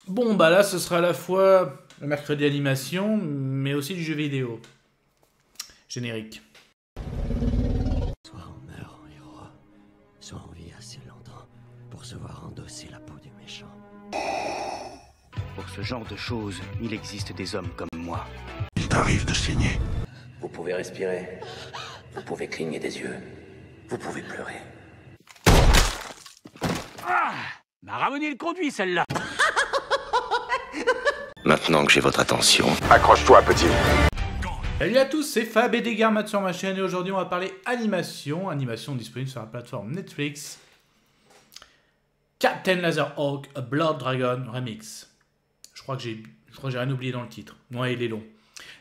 Bon, bah là, ce sera à la fois le mercredi animation, mais aussi du jeu vidéo. Générique. Soit on meurt en héros, soit on vit assez longtemps pour se voir endosser la peau du méchant. Pour ce genre de choses, il existe des hommes comme moi. Il t'arrive de saigner. Vous pouvez respirer, vous pouvez cligner des yeux, vous pouvez pleurer. Ah, m'a ramené le conduit, celle-là. Maintenant que j'ai votre attention. Accroche-toi, petit. Salut à tous, c'est Fab et Desgarmat sur ma chaîne et aujourd'hui on va parler animation. Animation disponible sur la plateforme Netflix. Captain Laserhawk, A Blood Dragon Remix. Je crois que j'ai rien oublié dans le titre. Ouais, il est long.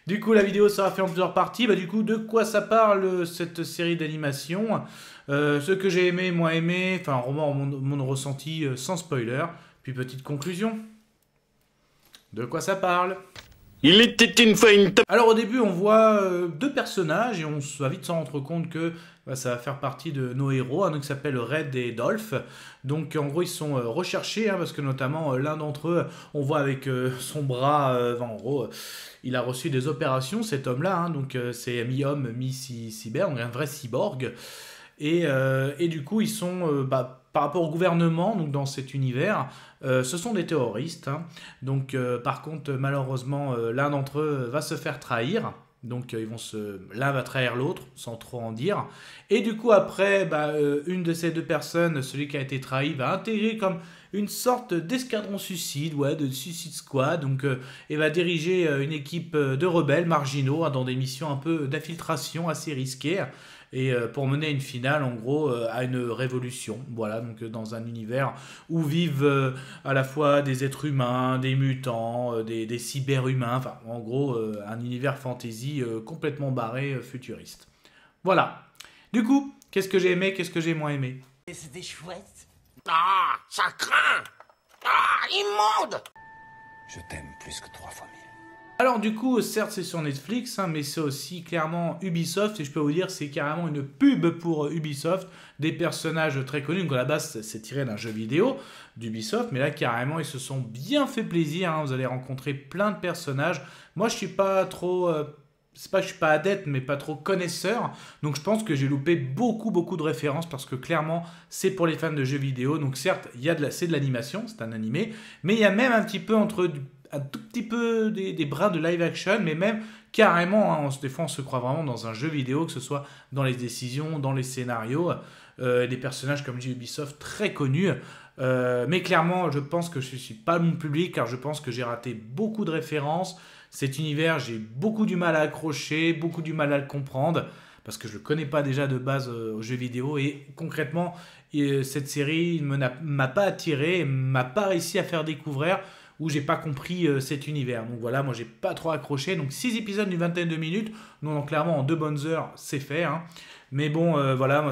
Du coup, la vidéo sera faite en plusieurs parties. Du coup, de quoi ça parle cette série d'animation? Ce que j'ai aimé, moins aimé, enfin, vraiment mon ressenti sans spoiler. Puis petite conclusion. De quoi ça parle? Il était une fois une... Alors au début on voit deux personnages et on va vite s'en rendre compte que ça va faire partie de nos héros, un qui s'appelle Red et Dolph. Donc en gros ils sont recherchés parce que notamment l'un d'entre eux on voit avec son bras, en gros il a reçu des opérations cet homme-là, donc c'est mi-homme, mi-cyber, donc un vrai cyborg. Et du coup ils sont... par rapport au gouvernement, donc dans cet univers, ce sont des terroristes. Donc, par contre, malheureusement, l'un d'entre eux va se faire trahir. Donc, l'un va trahir l'autre, sans trop en dire. Et du coup, après, une de ces deux personnes, celui qui a été trahi, va intégrer comme une sorte d'escadron suicide, de Suicide Squad. Donc, et va diriger une équipe de rebelles marginaux dans des missions un peu d'infiltration assez risquées. Et pour mener une finale, en gros, à une révolution. Voilà, donc dans un univers où vivent à la fois des êtres humains, des mutants, des cyberhumains, enfin, en gros, un univers fantasy complètement barré, futuriste. Voilà. Du coup, qu'est-ce que j'ai aimé, qu'est-ce que j'ai moins aimé? C'était chouette. Ah, ça craint. Ah, immonde. Je t'aime plus que 3 fois 1000. Alors du coup, certes c'est sur Netflix, mais c'est aussi clairement Ubisoft, et je peux vous dire c'est carrément une pub pour Ubisoft, des personnages très connus, donc à la base c'est tiré d'un jeu vidéo d'Ubisoft, mais là carrément ils se sont bien fait plaisir, vous allez rencontrer plein de personnages. Moi je suis pas trop... c'est pas que je suis pas adepte, mais pas trop connaisseur. Donc je pense que j'ai loupé beaucoup de références parce que clairement, c'est pour les fans de jeux vidéo. Donc certes, c'est de l'animation, c'est un animé, mais il y a même un petit peu un tout petit peu des brins de live action, mais même carrément, des fois on se croit vraiment dans un jeu vidéo, que ce soit dans les décisions, dans les scénarios, des personnages comme dit Ubisoft très connus. Mais clairement, je pense que je ne suis pas mon public, car je pense que j'ai raté beaucoup de références. Cet univers, j'ai beaucoup du mal à accrocher, beaucoup du mal à le comprendre, parce que je ne le connais pas déjà de base aux jeux vidéo, et concrètement, cette série ne m'a pas attiré, m'a pas réussi à faire découvrir, où j'ai pas compris cet univers. Donc voilà, moi j'ai pas trop accroché. Donc 6 épisodes d'une vingtaine de minutes, donc clairement en 2 bonnes heures, c'est fait. Mais bon, voilà, moi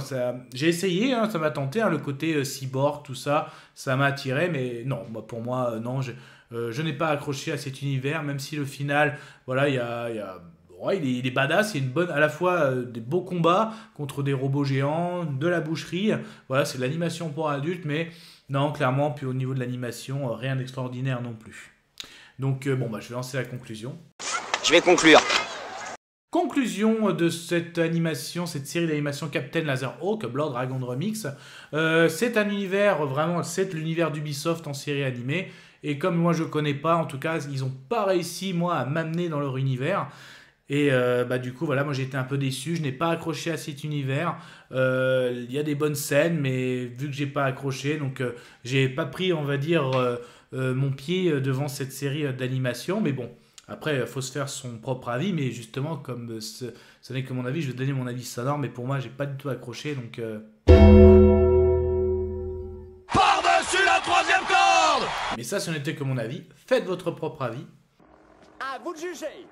j'ai essayé, ça m'a tenté, le côté cyborg, tout ça, ça m'a attiré, mais non, pour moi, non, je n'ai pas accroché à cet univers, même si le final, voilà, il est badass, il y a une bonne, à la fois des beaux combats contre des robots géants, de la boucherie, voilà, c'est de l'animation pour adultes, mais non, clairement, puis au niveau de l'animation, rien d'extraordinaire non plus. Donc je vais lancer la conclusion. Je vais conclure. Conclusion de cette animation, cette série d'animation Captain Laserhawk, Blood Dragon Remix. C'est un univers, vraiment, c'est l'univers d'Ubisoft en série animée. Et comme moi je connais pas, en tout cas, ils n'ont pas réussi, moi, à m'amener dans leur univers. Et du coup, voilà, moi j'ai été un peu déçu, je n'ai pas accroché à cet univers. Il y a des bonnes scènes, mais vu que j'ai pas accroché, donc j'ai pas pris, on va dire, mon pied devant cette série d'animation. Mais bon, après, il faut se faire son propre avis, mais justement, comme ce n'est que mon avis, je vais donner mon avis sonore, mais pour moi, j'ai pas du tout accroché, donc... Par-dessus la 3e corde. Mais ça, ce n'était que mon avis. Faites votre propre avis. À vous de juger.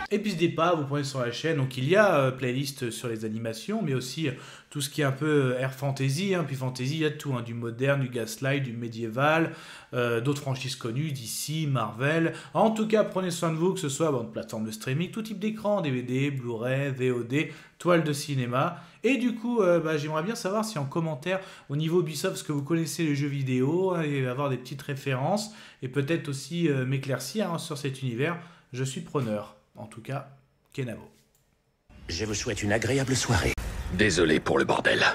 Et puis n'hésitez pas, vous prenez sur la chaîne, donc il y a playlist sur les animations, mais aussi tout ce qui est un peu air fantasy, hein. Puis fantasy, il y a de tout, hein, du moderne, du gaslight, du médiéval, d'autres franchises connues, DC, Marvel. En tout cas, prenez soin de vous, que ce soit de plateforme de streaming, tout type d'écran, DVD, Blu-ray, VOD, toile de cinéma. Et du coup, j'aimerais bien savoir si en commentaire, au niveau Ubisoft, ce que vous connaissez les jeux vidéo, hein, et avoir des petites références, et peut-être aussi m'éclaircir hein, sur cet univers. Je suis preneur. En tout cas, Kenavo. Je vous souhaite une agréable soirée. Désolé pour le bordel.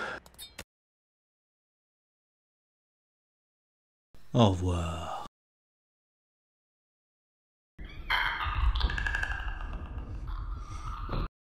Au revoir.